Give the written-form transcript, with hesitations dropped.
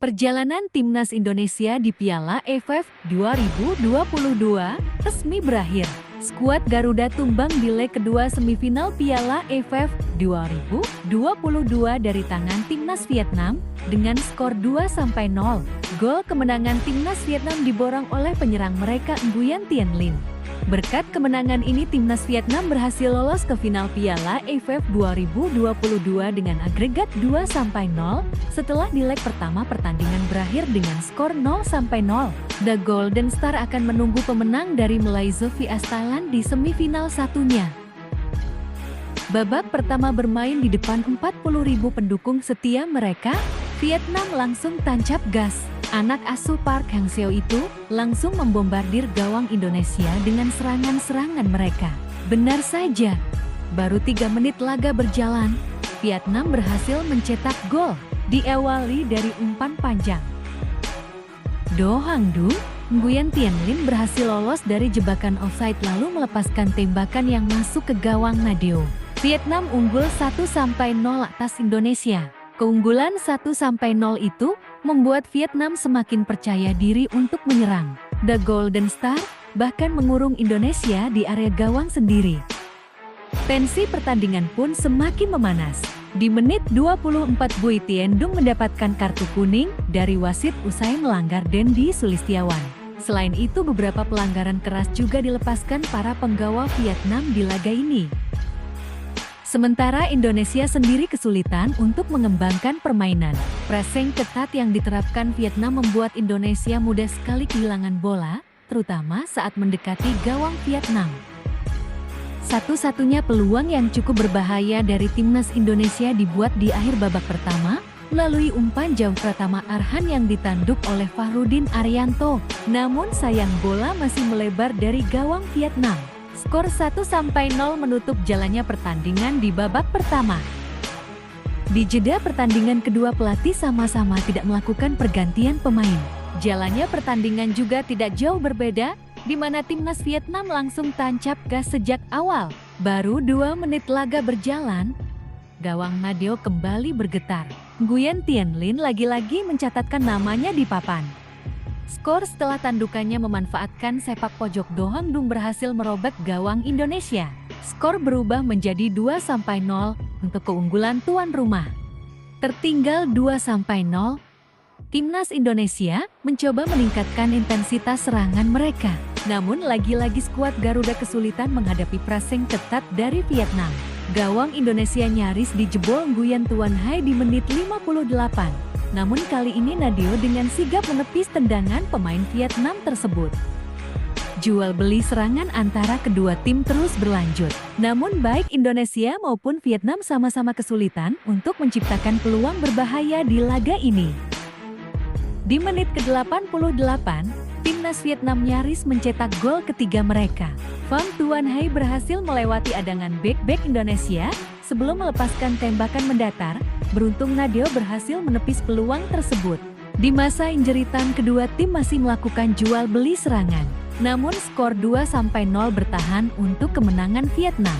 Perjalanan timnas Indonesia di Piala AFF 2022 resmi berakhir. Skuad Garuda tumbang di leg kedua semifinal Piala AFF 2022 dari tangan timnas Vietnam dengan skor 2-0. Gol kemenangan timnas Vietnam diborong oleh penyerang mereka Nguyen Tiên Linh. Berkat kemenangan ini timnas Vietnam berhasil lolos ke final Piala AFF 2022 dengan agregat 2-0 setelah di leg pertama pertandingan berakhir dengan skor 0-0. The Golden Star akan menunggu pemenang dari Malaysia vs Thailand di semifinal satunya. Babak pertama bermain di depan 40.000 pendukung setia mereka, Vietnam langsung tancap gas. Anak asuh Park Hang-seo itu langsung membombardir gawang Indonesia dengan serangan-serangan mereka. Benar saja, baru 3 menit laga berjalan, Vietnam berhasil mencetak gol, diawali dari umpan panjang. Do Hang Du, Nguyen Tiên Linh berhasil lolos dari jebakan offside lalu melepaskan tembakan yang masuk ke gawang Nadeo. Vietnam unggul 1-0 atas Indonesia. Keunggulan 1-0 itu membuat Vietnam semakin percaya diri untuk menyerang. The Golden Star bahkan mengurung Indonesia di area gawang sendiri. Tensi pertandingan pun semakin memanas. Di menit 24 Bui Tien Dung mendapatkan kartu kuning dari wasit usai melanggar Dendi Sulistiawan. Selain itu beberapa pelanggaran keras juga dilepaskan para penggawa Vietnam di laga ini. Sementara Indonesia sendiri kesulitan untuk mengembangkan permainan. Pressing ketat yang diterapkan Vietnam membuat Indonesia mudah sekali kehilangan bola, terutama saat mendekati gawang Vietnam. Satu-satunya peluang yang cukup berbahaya dari timnas Indonesia dibuat di akhir babak pertama, melalui umpan jauh Pratama Arhan yang ditanduk oleh Fahrudin Arianto. Namun sayang bola masih melebar dari gawang Vietnam. Skor 1-0 menutup jalannya pertandingan di babak pertama. Di jeda pertandingan kedua pelatih sama-sama tidak melakukan pergantian pemain. Jalannya pertandingan juga tidak jauh berbeda, di mana timnas Vietnam langsung tancap gas sejak awal. Baru 2 menit laga berjalan, gawang Nadeo kembali bergetar. Nguyen Tiên Linh lagi-lagi mencatatkan namanya di papan. Skor setelah tandukannya memanfaatkan sepak pojok Do Hang Du berhasil merobek gawang Indonesia. Skor berubah menjadi 2-0 untuk keunggulan tuan rumah. Tertinggal 2-0, timnas Indonesia mencoba meningkatkan intensitas serangan mereka. Namun lagi-lagi skuad Garuda kesulitan menghadapi pressing ketat dari Vietnam. Gawang Indonesia nyaris dijebol Nguyen Tuan Hai di menit 58. Namun kali ini Nadeo dengan sigap menepis tendangan pemain Vietnam tersebut. Jual beli serangan antara kedua tim terus berlanjut. Namun baik Indonesia maupun Vietnam sama-sama kesulitan untuk menciptakan peluang berbahaya di laga ini. Di menit ke-88, timnas Vietnam nyaris mencetak gol ketiga mereka. Pham Tuan Hai berhasil melewati adangan bek-bek Indonesia sebelum melepaskan tembakan mendatar. Beruntung Nadeo berhasil menepis peluang tersebut. Di masa injury time kedua tim masih melakukan jual beli serangan. Namun skor 2-0 bertahan untuk kemenangan Vietnam.